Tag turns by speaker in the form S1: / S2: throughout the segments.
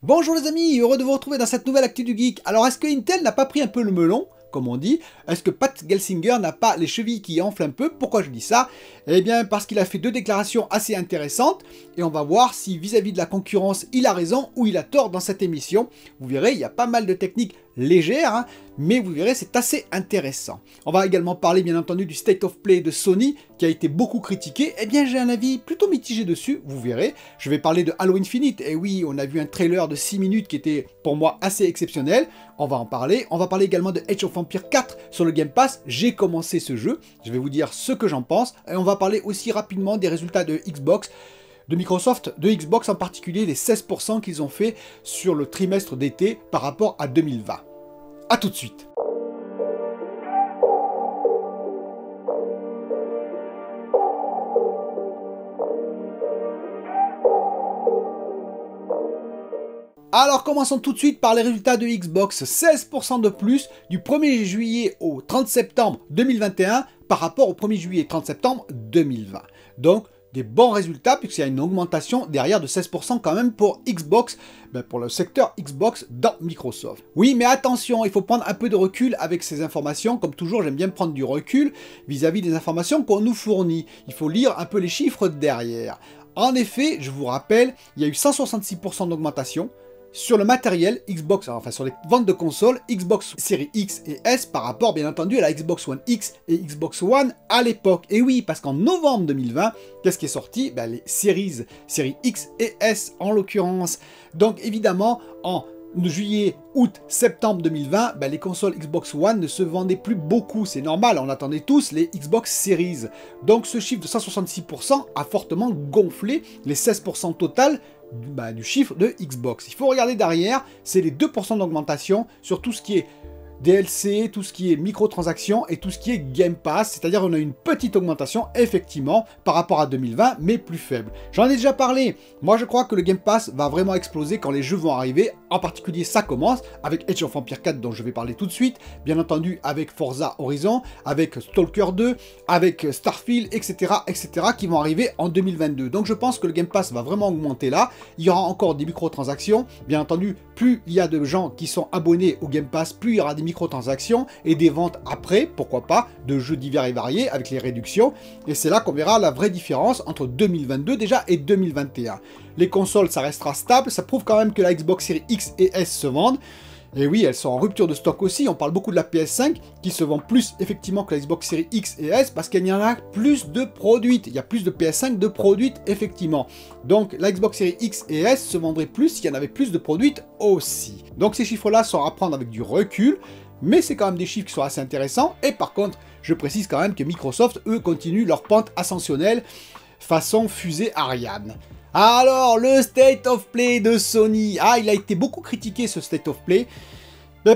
S1: Bonjour les amis, heureux de vous retrouver dans cette nouvelle actu du geek. Alors est-ce que Intel n'a pas pris un peu le melon, comme on dit? Est-ce que Pat Gelsinger n'a pas les chevilles qui enflent un peu? Pourquoi je dis ça? Eh bien parce qu'il a fait deux déclarations assez intéressantes, et on va voir si vis-à-vis de la concurrence il a raison ou il a tort dans cette émission. Vous verrez, il y a pas mal de techniques légères, hein, mais vous verrez c'est assez intéressant. On va également parler bien entendu du State of Play de Sony, qui a été beaucoup critiqué. Eh bien j'ai un avis plutôt mitigé dessus, vous verrez. Je vais parler de Halo Infinite, et oui, on a vu un trailer de 6 minutes qui était pour moi assez exceptionnel. On va en parler. On va parler également de Age of Empires 4 sur le Game Pass. J'ai commencé ce jeu, je vais vous dire ce que j'en pense. Et on va parler aussi rapidement des résultats de Xbox, de Microsoft, de Xbox en particulier, les 16% qu'ils ont fait sur le trimestre d'été par rapport à 2020. A tout de suite. Alors commençons tout de suite par les résultats de Xbox, 16% de plus du 1er juillet au 30 septembre 2021 par rapport au 1er juillet et 30 septembre 2020. Donc des bons résultats puisqu'il y a une augmentation derrière de 16% quand même pour Xbox, pour le secteur Xbox dans Microsoft. Oui, mais attention, il faut prendre un peu de recul avec ces informations. Comme toujours, j'aime bien prendre du recul vis-à-vis des informations qu'on nous fournit. Il faut lire un peu les chiffres derrière. En effet, je vous rappelle, il y a eu 166% d'augmentation sur le matériel Xbox, enfin sur les ventes de consoles Xbox Series X et S par rapport bien entendu à la Xbox One X et Xbox One à l'époque. Et oui, parce qu'en novembre 2020, qu'est-ce qui est sorti? Les séries X et S en l'occurrence. Donc évidemment, en juillet, août, septembre 2020, les consoles Xbox One ne se vendaient plus beaucoup, c'est normal, on attendait tous les Xbox Series. Donc ce chiffre de 166% a fortement gonflé les 16% total du chiffre de Xbox. Il faut regarder derrière, c'est les 2% d'augmentation sur tout ce qui est DLC, tout ce qui est microtransactions et tout ce qui est Game Pass, c'est-à-dire on a une petite augmentation effectivement par rapport à 2020, mais plus faible. J'en ai déjà parlé, moi je crois que le Game Pass va vraiment exploser quand les jeux vont arriver, en particulier ça commence avec Age of Empires 4 dont je vais parler tout de suite, bien entendu avec Forza Horizon, avec Stalker 2, avec Starfield, etc., etc., qui vont arriver en 2022. Donc je pense que le Game Pass va vraiment augmenter là, il y aura encore des microtransactions, bien entendu, plus il y a de gens qui sont abonnés au Game Pass, plus il y aura des microtransactions et des ventes après, pourquoi pas, de jeux divers et variés avec les réductions. Et c'est là qu'on verra la vraie différence entre 2022 déjà et 2021. Les consoles, ça restera stable, ça prouve quand même que la Xbox Series X et S se vendent. Et oui, elles sont en rupture de stock aussi, on parle beaucoup de la PS5 qui se vend plus effectivement que la Xbox Series X et S parce qu'il y en a plus de produites, il y a plus de PS5 de produites effectivement. Donc la Xbox Series X et S se vendrait plus s'il y en avait plus de produites aussi. Donc ces chiffres-là sont à prendre avec du recul, mais c'est quand même des chiffres qui sont assez intéressants. Et par contre, je précise quand même que Microsoft, eux, continuent leur pente ascensionnelle façon fusée Ariane. Alors, le State of Play de Sony. Ah, il a été beaucoup critiqué ce State of Play.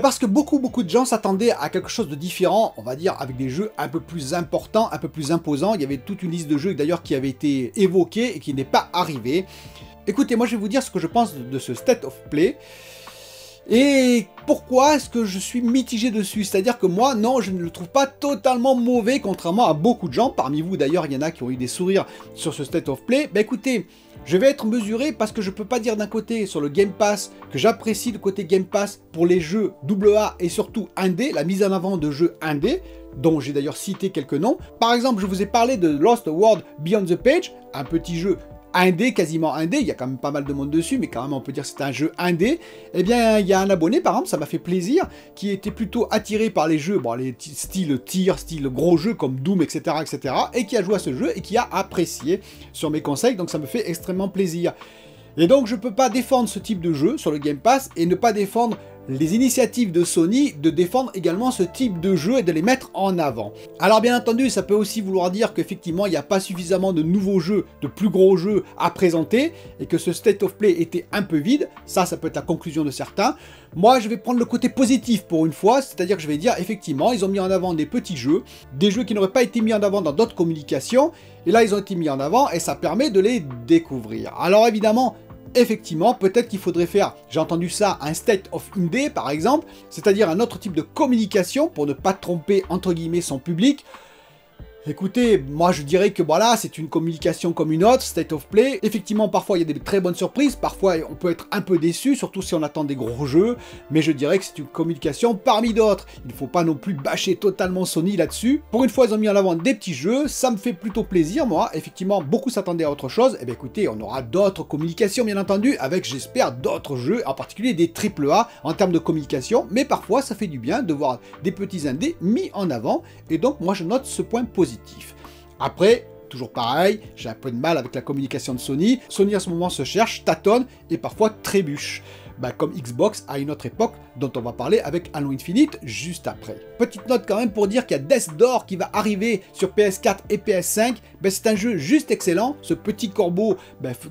S1: Parce que beaucoup de gens s'attendaient à quelque chose de différent, on va dire, avec des jeux un peu plus importants, un peu plus imposants. Il y avait toute une liste de jeux d'ailleurs qui avait été évoquée et qui n'est pas arrivée. Écoutez, moi je vais vous dire ce que je pense de ce State of Play. Et pourquoi est-ce que je suis mitigé dessus? C'est-à-dire que moi, non, je ne le trouve pas totalement mauvais, contrairement à beaucoup de gens. Parmi vous, d'ailleurs, il y en a qui ont eu des sourires sur ce State of Play. Écoutez, je vais être mesuré parce que je peux pas dire d'un côté sur le Game Pass que j'apprécie le côté Game Pass pour les jeux AA et surtout indé, la mise en avant de jeux indé, dont j'ai d'ailleurs cité quelques noms. Par exemple, je vous ai parlé de Lost World Beyond the Page, un petit jeu indé, quasiment indé, il y a quand même pas mal de monde dessus, mais quand même on peut dire que c'est un jeu indé. Eh bien, il y a un abonné, par exemple, ça m'a fait plaisir, qui était plutôt attiré par les jeux, les styles tir, style gros jeux comme Doom, etc., etc., et qui a joué à ce jeu et qui a apprécié sur mes conseils, donc ça me fait extrêmement plaisir. Et donc je peux pas défendre ce type de jeu sur le Game Pass et ne pas défendre les initiatives de Sony de défendre également ce type de jeu et de les mettre en avant. Alors bien entendu, ça peut aussi vouloir dire qu'effectivement il n'y a pas suffisamment de nouveaux jeux, de plus gros jeux à présenter et que ce State of Play était un peu vide. Ça peut être la conclusion de certains. Moi je vais prendre le côté positif pour une fois, c'est-à-dire que je vais dire effectivement ils ont mis en avant des petits jeux, des jeux qui n'auraient pas été mis en avant dans d'autres communications, et là ils ont été mis en avant et ça permet de les découvrir. Alors évidemment, effectivement, peut-être qu'il faudrait faire, j'ai entendu ça, un State of Indé par exemple, c'est-à-dire un autre type de communication pour ne pas tromper entre guillemets son public. Écoutez, moi je dirais que voilà, c'est une communication comme une autre, State of Play. Effectivement, parfois il y a des très bonnes surprises, parfois on peut être un peu déçu, surtout si on attend des gros jeux, mais je dirais que c'est une communication parmi d'autres. Il ne faut pas non plus bâcher totalement Sony là-dessus. Pour une fois, ils ont mis en avant des petits jeux, ça me fait plutôt plaisir, moi. Effectivement, beaucoup s'attendaient à autre chose. Eh bien écoutez, on aura d'autres communications, bien entendu, avec, j'espère, d'autres jeux, en particulier des AAA en termes de communication, mais parfois ça fait du bien de voir des petits indés mis en avant, et donc moi je note ce point positif. Après, toujours pareil, j'ai un peu de mal avec la communication de Sony. Sony à ce moment se cherche, tâtonne et parfois trébuche. Comme Xbox à une autre époque dont on va parler avec Halo Infinite juste après. Petite note quand même pour dire qu'il y a Death Door qui va arriver sur PS4 et PS5. C'est un jeu juste excellent, ce petit corbeau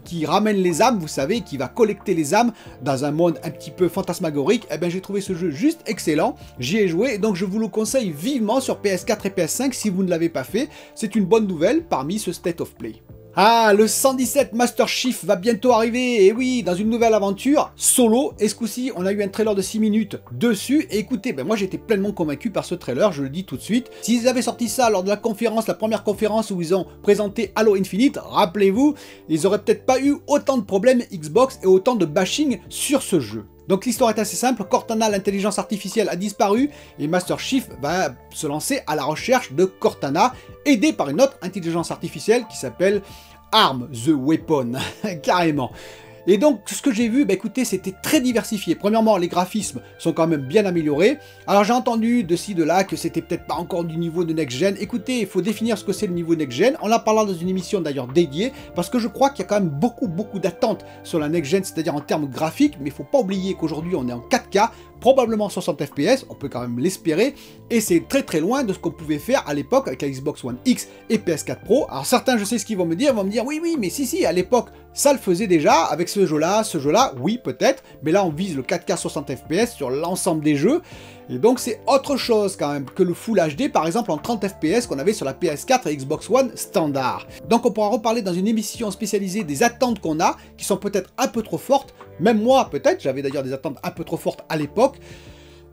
S1: qui ramène les âmes, vous savez, qui va collecter les âmes dans un monde un petit peu fantasmagorique. J'ai trouvé ce jeu juste excellent, j'y ai joué et donc je vous le conseille vivement sur PS4 et PS5 si vous ne l'avez pas fait. C'est une bonne nouvelle parmi ce State of Play. Ah, le 117 Master Chief va bientôt arriver, et oui, dans une nouvelle aventure, solo, et ce coup-ci, on a eu un trailer de 6 minutes dessus, et écoutez, moi j'étais pleinement convaincu par ce trailer, je le dis tout de suite. S'ils avaient sorti ça lors de la première conférence où ils ont présenté Halo Infinite, rappelez-vous, ils auraient peut-être pas eu autant de problèmes Xbox et autant de bashing sur ce jeu. Donc l'histoire est assez simple, Cortana, l'intelligence artificielle, a disparu et Master Chief va se lancer à la recherche de Cortana, aidé par une autre intelligence artificielle qui s'appelle ARM, The Weapon, carrément. Et donc, ce que j'ai vu, écoutez, c'était très diversifié. Premièrement, les graphismes sont quand même bien améliorés. Alors, j'ai entendu de ci, de là, que c'était peut-être pas encore du niveau de next-gen. Écoutez, il faut définir ce que c'est le niveau next-gen. On en parlera dans une émission d'ailleurs dédiée, parce que je crois qu'il y a quand même beaucoup d'attentes sur la next-gen, c'est-à-dire en termes graphiques, mais il faut pas oublier qu'aujourd'hui, on est en 4K, probablement 60 FPS, on peut quand même l'espérer, et c'est très loin de ce qu'on pouvait faire à l'époque avec la Xbox One X et PS4 Pro. Alors certains, je sais ce qu'ils vont me dire, oui, mais si, à l'époque, ça le faisait déjà, avec ce jeu-là, oui, peut-être, mais là on vise le 4K 60 FPS sur l'ensemble des jeux, et donc c'est autre chose quand même que le Full HD, par exemple en 30 FPS qu'on avait sur la PS4 et Xbox One standard. Donc on pourra reparler dans une émission spécialisée des attentes qu'on a, qui sont peut-être un peu trop fortes, même moi peut-être, j'avais d'ailleurs des attentes un peu trop fortes à l'époque,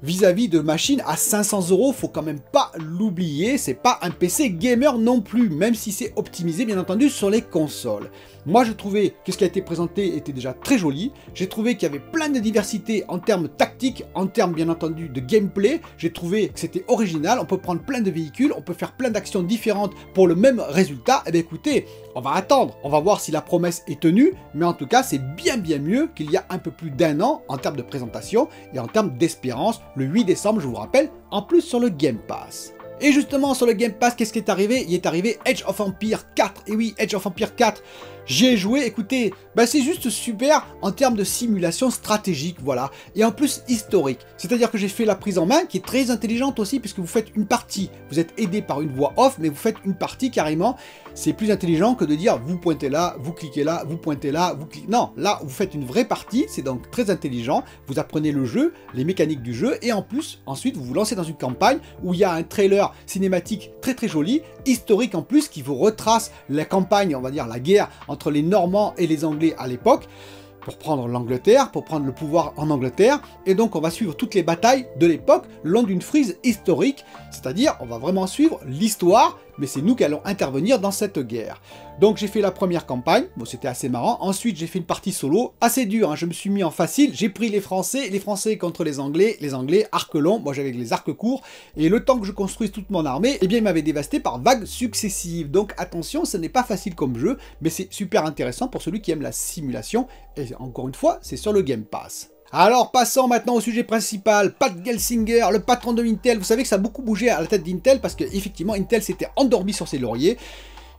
S1: vis-à-vis de machines à 500 €, faut quand même pas l'oublier, c'est pas un PC gamer non plus, même si c'est optimisé bien entendu sur les consoles. Moi je trouvais que ce qui a été présenté était déjà très joli, j'ai trouvé qu'il y avait plein de diversité en termes tactiques, en termes bien entendu de gameplay, j'ai trouvé que c'était original, on peut prendre plein de véhicules, on peut faire plein d'actions différentes pour le même résultat. Eh bien écoutez, on va attendre, on va voir si la promesse est tenue, mais en tout cas c'est bien mieux qu'il y a un peu plus d'1 an en termes de présentation et en termes d'espérance, le 8 décembre je vous rappelle, en plus sur le Game Pass. Et justement sur le Game Pass, qu'est-ce qui est arrivé? Il est arrivé Age of Empires 4, et oui, Age of Empires 4, j'ai joué, écoutez, c'est juste super en termes de simulation stratégique, voilà, et en plus historique. C'est-à-dire que j'ai fait la prise en main, qui est très intelligente aussi, puisque vous faites une partie, vous êtes aidé par une voix off, mais vous faites une partie carrément, c'est plus intelligent que de dire, vous pointez là, vous cliquez là, vous pointez là, vous cliquez... Non, là, vous faites une vraie partie, c'est donc très intelligent, vous apprenez le jeu, les mécaniques du jeu, et en plus, ensuite, vous vous lancez dans une campagne où il y a un trailer cinématique très joli, historique en plus, qui vous retrace la campagne, on va dire la guerre entre les Normands et les Anglais à l'époque, pour prendre l'Angleterre, pour prendre le pouvoir en Angleterre, et donc on va suivre toutes les batailles de l'époque le long d'une frise historique, c'est-à-dire on va vraiment suivre l'histoire, mais c'est nous qui allons intervenir dans cette guerre. Donc j'ai fait la première campagne, bon c'était assez marrant, ensuite j'ai fait une partie solo, assez dur, je me suis mis en facile, j'ai pris les Français contre les Anglais arc long, moi j'avais les arcs courts, et le temps que je construise toute mon armée, eh bien il m'avait dévasté par vagues successives, donc attention, ce n'est pas facile comme jeu, mais c'est super intéressant pour celui qui aime la simulation, et encore une fois, c'est sur le Game Pass. Alors passons maintenant au sujet principal, Pat Gelsinger, le patron de Intel. Vous savez que ça a beaucoup bougé à la tête d'Intel parce que effectivement Intel s'était endormi sur ses lauriers.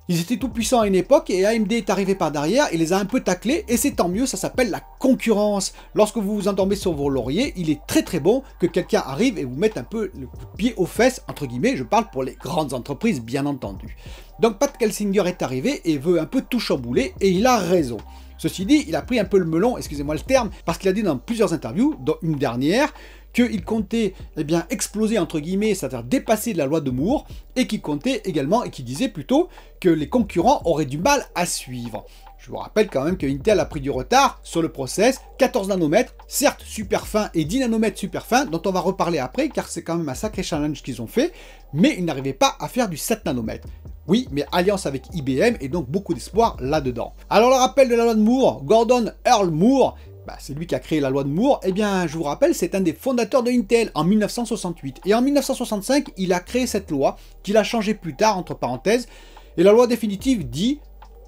S1: Ils étaient tout puissants à une époque et AMD est arrivé par derrière et les a un peu taclés et c'est tant mieux, ça s'appelle la concurrence. Lorsque vous vous endormez sur vos lauriers, il est très bon que quelqu'un arrive et vous mette un peu le coup de pied aux fesses, entre guillemets, je parle pour les grandes entreprises bien entendu. Donc Pat Gelsinger est arrivé et veut un peu tout chambouler et il a raison. Ceci dit, il a pris un peu le melon, excusez-moi le terme, parce qu'il a dit dans plusieurs interviews, dont une dernière, qu'il comptait exploser entre guillemets, c'est-à-dire dépasser la loi de Moore, et qu'il comptait également, et qu'il disait plutôt que les concurrents auraient du mal à suivre. Je vous rappelle quand même que Intel a pris du retard sur le process, 14 nanomètres, certes super fin et 10 nanomètres super fin, dont on va reparler après, car c'est quand même un sacré challenge qu'ils ont fait, mais ils n'arrivaient pas à faire du 7 nanomètres. Oui, mais alliance avec IBM et donc beaucoup d'espoir là-dedans. Alors le rappel de la loi de Moore, Gordon Earl Moore, c'est lui qui a créé la loi de Moore, eh bien je vous rappelle, c'est un des fondateurs de Intel en 1968. Et en 1965, il a créé cette loi, qu'il a changée plus tard, entre parenthèses, et la loi définitive dit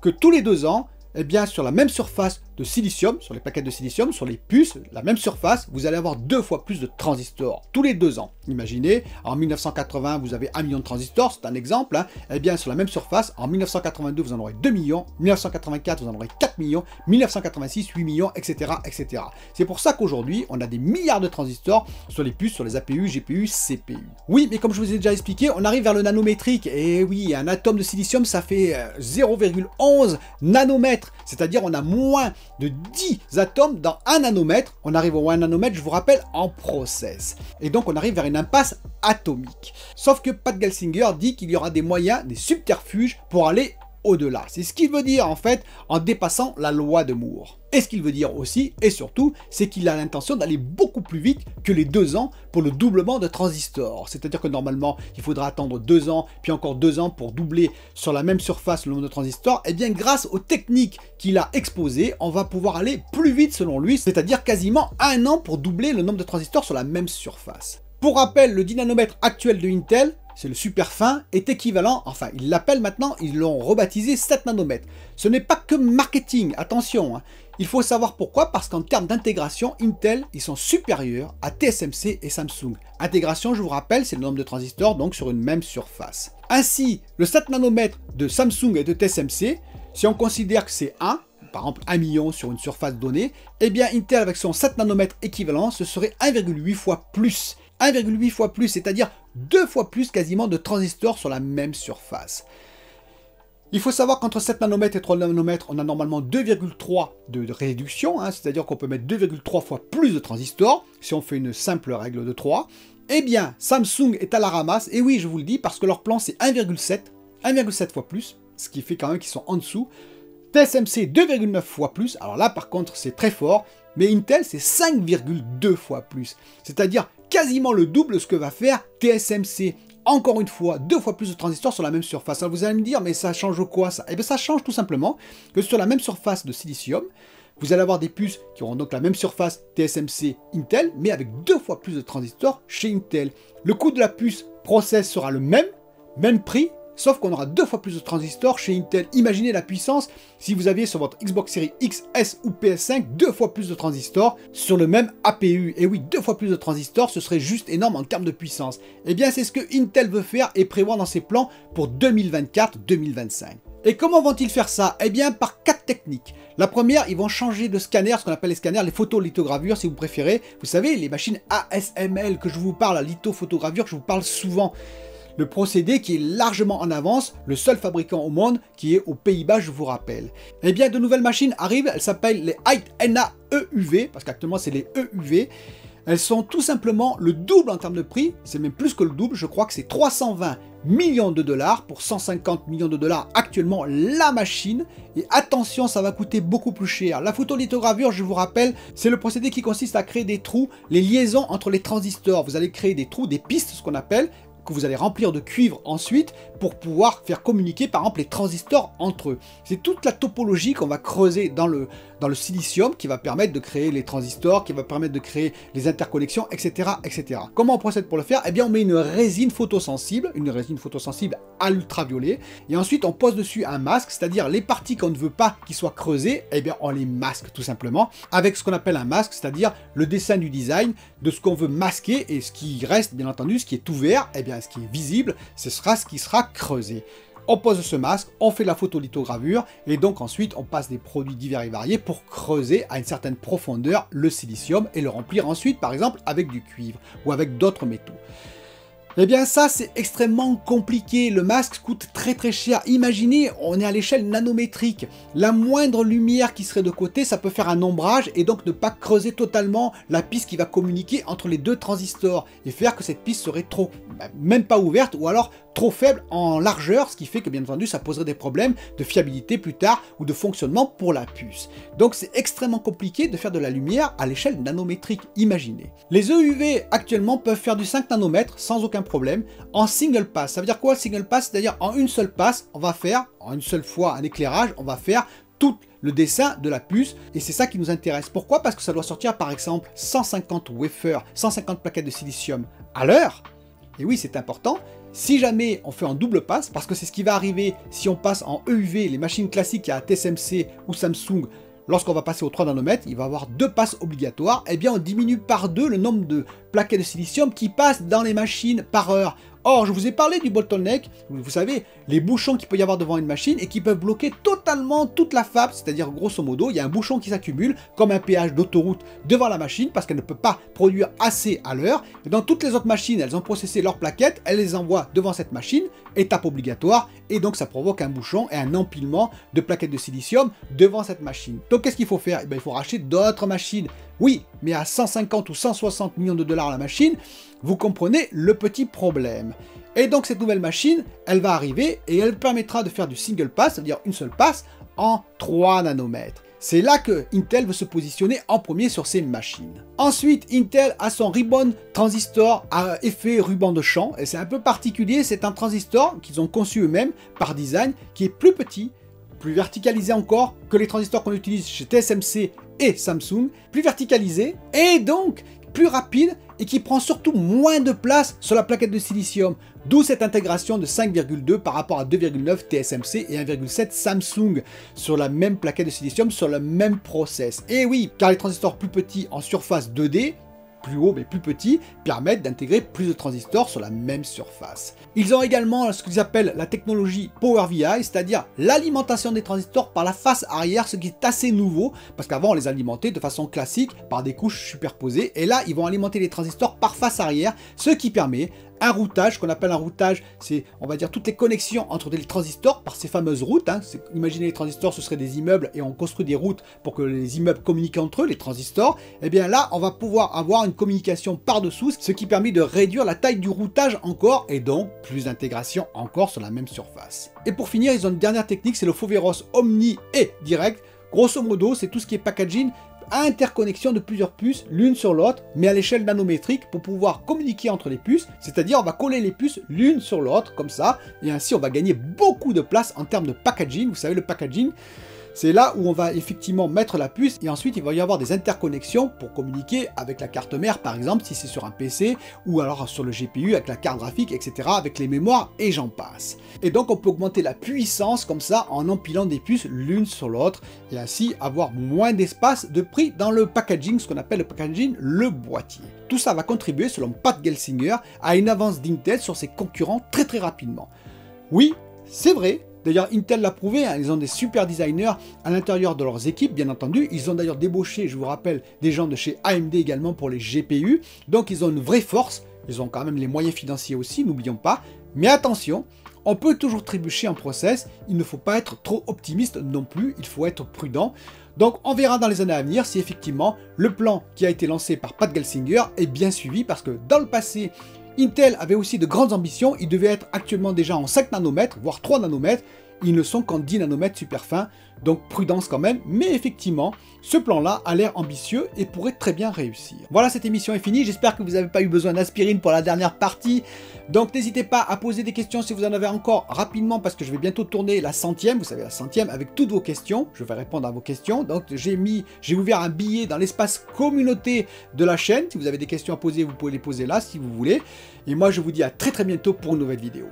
S1: que tous les 2 ans, eh bien sur la même surface de silicium, sur les plaquettes de silicium, sur les puces, la même surface, vous allez avoir 2 fois plus de transistors, tous les 2 ans. Imaginez, en 1980, vous avez 1 million de transistors, c'est un exemple, hein. Eh bien sur la même surface, en 1982, vous en aurez 2 millions, 1984, vous en aurez 4 millions, 1986, 8 millions, etc. etc. C'est pour ça qu'aujourd'hui, on a des milliards de transistors sur les puces, sur les APU, GPU, CPU. Oui, mais comme je vous ai déjà expliqué, on arrive vers le nanométrique, et oui, un atome de silicium, ça fait 0,11 nanomètres, c'est-à-dire on a moins de 10 atomes dans 1 nanomètre. On arrive au 1 nanomètre, je vous rappelle, en process. Et donc on arrive vers une impasse atomique. Sauf que Pat Gelsinger dit qu'il y aura des moyens, des subterfuges pour aller au-delà. C'est ce qu'il veut dire en fait en dépassant la loi de Moore. Et ce qu'il veut dire aussi, et surtout, c'est qu'il a l'intention d'aller beaucoup plus vite que les 2 ans pour le doublement de transistors. C'est-à-dire que normalement, il faudra attendre 2 ans, puis encore 2 ans pour doubler sur la même surface le nombre de transistors. Et bien grâce aux techniques qu'il a exposées, on va pouvoir aller plus vite selon lui, c'est-à-dire quasiment 1 an pour doubler le nombre de transistors sur la même surface. Pour rappel, le 10 nanomètres actuel de Intel, c'est le super fin, est équivalent, enfin ils l'appellent maintenant, ils l'ont rebaptisé 7 nanomètres. Ce n'est pas que marketing, attention, hein. Il faut savoir pourquoi, parce qu'en termes d'intégration, Intel, ils sont supérieurs à TSMC et Samsung. Intégration, je vous rappelle, c'est le nombre de transistors, donc sur une même surface. Ainsi, le 7 nanomètres de Samsung et de TSMC, si on considère que c'est 1, par exemple 1 million sur une surface donnée, eh bien Intel avec son 7 nanomètres équivalent, ce serait 1,8 fois plus. 1,8 fois plus, c'est-à-dire 2 fois plus quasiment de transistors sur la même surface. Il faut savoir qu'entre 7 nanomètres et 3 nanomètres, on a normalement 2,3 de réduction, hein, c'est-à-dire qu'on peut mettre 2,3 fois plus de transistors, si on fait une simple règle de 3. Eh bien, Samsung est à la ramasse, et oui, je vous le dis, parce que leur plan c'est 1,7 fois plus, ce qui fait quand même qu'ils sont en dessous. TSMC 2,9 fois plus, alors là par contre c'est très fort, mais Intel c'est 5,2 fois plus, c'est-à-dire quasiment le double de ce que va faire TSMC. Encore une fois, 2 fois plus de transistors sur la même surface. Alors vous allez me dire, mais ça change quoi ça? Eh bien ça change tout simplement que sur la même surface de silicium, vous allez avoir des puces qui auront donc la même surface TSMC Intel, mais avec 2 fois plus de transistors chez Intel. Le coût de la puce process sera le même prix, sauf qu'on aura 2 fois plus de transistors chez Intel. Imaginez la puissance si vous aviez sur votre Xbox Series X, S ou PS5 2 fois plus de transistors sur le même APU. Et oui, 2 fois plus de transistors, ce serait juste énorme en termes de puissance. Et bien c'est ce que Intel veut faire et prévoit dans ses plans pour 2024-2025. Et comment vont-ils faire ça? Eh bien par 4 techniques. La première, ils vont changer de scanner, ce qu'on appelle les scanners, les photolithogravures si vous préférez. Vous savez, les machines ASML que je vous parle, la lithophotographure que je vous parle souvent. Le procédé qui est largement en avance, le seul fabricant au monde qui est aux Pays-Bas, je vous rappelle. Eh bien, de nouvelles machines arrivent, elles s'appellent les Height-NA EUV, parce qu'actuellement c'est les EUV. Elles sont tout simplement le double en termes de prix, c'est même plus que le double, je crois que c'est 320 millions de dollars pour 150 millions de dollars actuellement la machine. Et attention, ça va coûter beaucoup plus cher. La photolithogravure, je vous rappelle, c'est le procédé qui consiste à créer des trous, les liaisons entre les transistors. Vous allez créer des trous, des pistes, ce qu'on appelle, que vous allez remplir de cuivre ensuite pour pouvoir faire communiquer par exemple les transistors entre eux. C'est toute la topologie qu'on va creuser dans le silicium qui va permettre de créer les transistors, qui va permettre de créer les interconnexions, etc. etc. Comment on procède pour le faire? Eh bien on met une résine photosensible à l'ultraviolet, et ensuite on pose dessus un masque, c'est-à-dire les parties qu'on ne veut pas qu'ils soient creusées, eh bien on les masque tout simplement, avec ce qu'on appelle un masque, c'est-à-dire le dessin du design de ce qu'on veut masquer, et ce qui reste, bien entendu, ce qui est ouvert, eh bien ce qui est visible, ce sera ce qui sera creusé. On pose ce masque, on fait la photolithogravure, et donc ensuite on passe des produits divers et variés pour creuser à une certaine profondeur le silicium et le remplir ensuite par exemple avec du cuivre ou avec d'autres métaux. Eh bien ça c'est extrêmement compliqué, le masque coûte très cher. Imaginez, on est à l'échelle nanométrique, la moindre lumière qui serait de côté, ça peut faire un ombrage et donc ne pas creuser totalement la piste qui va communiquer entre les deux transistors et faire que cette piste serait trop, même pas ouverte ou alors trop faible en largeur, ce qui fait que bien entendu ça poserait des problèmes de fiabilité plus tard ou de fonctionnement pour la puce. Donc c'est extrêmement compliqué de faire de la lumière à l'échelle nanométrique, imaginez. Les EUV actuellement peuvent faire du 5 nanomètres sans aucun problème en single pass. Ça veut dire quoi single pass? C'est-à-dire en une seule passe, on va faire, en une seule fois un éclairage, on va faire tout le dessin de la puce et c'est ça qui nous intéresse. Pourquoi? Parce que ça doit sortir par exemple 150 wafers, 150 plaquettes de silicium à l'heure. Et oui, c'est important. Si jamais on fait en double passe, parce que c'est ce qui va arriver si on passe en EUV, les machines classiques à TSMC ou Samsung, lorsqu'on va passer aux 3 nanomètres, il va y avoir 2 passes obligatoires, et bien on diminue par 2 le nombre de plaquettes de silicium qui passent dans les machines par heure. Or, je vous ai parlé du bottleneck, vous savez, les bouchons qu'il peut y avoir devant une machine et qui peuvent bloquer totalement toute la fab, c'est-à-dire grosso modo, il y a un bouchon qui s'accumule comme un péage d'autoroute devant la machine parce qu'elle ne peut pas produire assez à l'heure. Et dans toutes les autres machines, elles ont processé leurs plaquettes, elles les envoient devant cette machine, étape obligatoire, et donc ça provoque un bouchon et un empilement de plaquettes de silicium devant cette machine. Donc qu'est-ce qu'il faut faire? Il faut racheter d'autres machines. Oui, mais à 150 ou 160 millions de dollars la machine, vous comprenez le petit problème. Et donc cette nouvelle machine, elle va arriver et elle permettra de faire du single pass, c'est-à-dire une seule passe, en 3 nanomètres. C'est là que Intel veut se positionner en premier sur ces machines. Ensuite, Intel a son ribbon transistor à effet ruban de champ, et c'est un peu particulier, c'est un transistor qu'ils ont conçu eux-mêmes par design, qui est plus petit, plus verticalisé encore que les transistors qu'on utilise chez TSMC et Samsung, plus verticalisé et donc plus rapide et qui prend surtout moins de place sur la plaquette de silicium. D'où cette intégration de 5,2 par rapport à 2,9 TSMC et 1,7 Samsung sur la même plaquette de silicium, sur le même process. Et oui, car les transistors plus petits en surface 2D, plus haut mais plus petit, permettent d'intégrer plus de transistors sur la même surface. Ils ont également ce qu'ils appellent la technologie PowerVI, c'est-à-dire l'alimentation des transistors par la face arrière, ce qui est assez nouveau, parce qu'avant on les alimentait de façon classique par des couches superposées, et là ils vont alimenter les transistors par face arrière, ce qui permet un routage, qu'on appelle un routage, c'est on va dire toutes les connexions entre les transistors par ces fameuses routes. Imaginez les transistors, ce seraient des immeubles et on construit des routes pour que les immeubles communiquent entre eux, les transistors. Et bien là, on va pouvoir avoir une communication par-dessous, ce qui permet de réduire la taille du routage encore et donc plus d'intégration encore sur la même surface. Et pour finir, ils ont une dernière technique, c'est le Foveros Omni et Direct. Grosso modo, c'est tout ce qui est packaging, interconnexion de plusieurs puces l'une sur l'autre, mais à l'échelle nanométrique pour pouvoir communiquer entre les puces, c'est-à-dire on va coller les puces l'une sur l'autre, comme ça, et ainsi on va gagner beaucoup de place en termes de packaging. Vous savez, le packaging, c'est là où on va effectivement mettre la puce et ensuite il va y avoir des interconnexions pour communiquer avec la carte mère par exemple si c'est sur un PC ou alors sur le GPU avec la carte graphique, etc., avec les mémoires et j'en passe. Et donc on peut augmenter la puissance comme ça en empilant des puces l'une sur l'autre et ainsi avoir moins d'espace de prix dans le packaging, ce qu'on appelle le packaging, le boîtier. Tout ça va contribuer selon Pat Gelsinger à une avance d'Intel sur ses concurrents très rapidement. Oui, c'est vrai. D'ailleurs, Intel l'a prouvé, ils ont des super designers à l'intérieur de leurs équipes, bien entendu. Ils ont d'ailleurs débauché, je vous rappelle, des gens de chez AMD également pour les GPU. Donc, ils ont une vraie force. Ils ont quand même les moyens financiers aussi, n'oublions pas. Mais attention, on peut toujours trébucher en process. Il ne faut pas être trop optimiste non plus. Il faut être prudent. Donc, on verra dans les années à venir si effectivement le plan qui a été lancé par Pat Gelsinger est bien suivi. Parce que dans le passé, Intel avait aussi de grandes ambitions, ils devaient être actuellement déjà en 5 nanomètres, voire 3 nanomètres, ils ne sont qu'en 10 nanomètres super fins, donc prudence quand même, mais effectivement, ce plan-là a l'air ambitieux et pourrait très bien réussir. Voilà, cette émission est finie, j'espère que vous n'avez pas eu besoin d'aspirine pour la dernière partie, donc n'hésitez pas à poser des questions si vous en avez encore rapidement, parce que je vais bientôt tourner la 100e, vous savez la 100e, avec toutes vos questions, je vais répondre à vos questions, donc j'ai ouvert un billet dans l'espace communauté de la chaîne, si vous avez des questions à poser, vous pouvez les poser là si vous voulez, et moi je vous dis à très bientôt pour une nouvelle vidéo.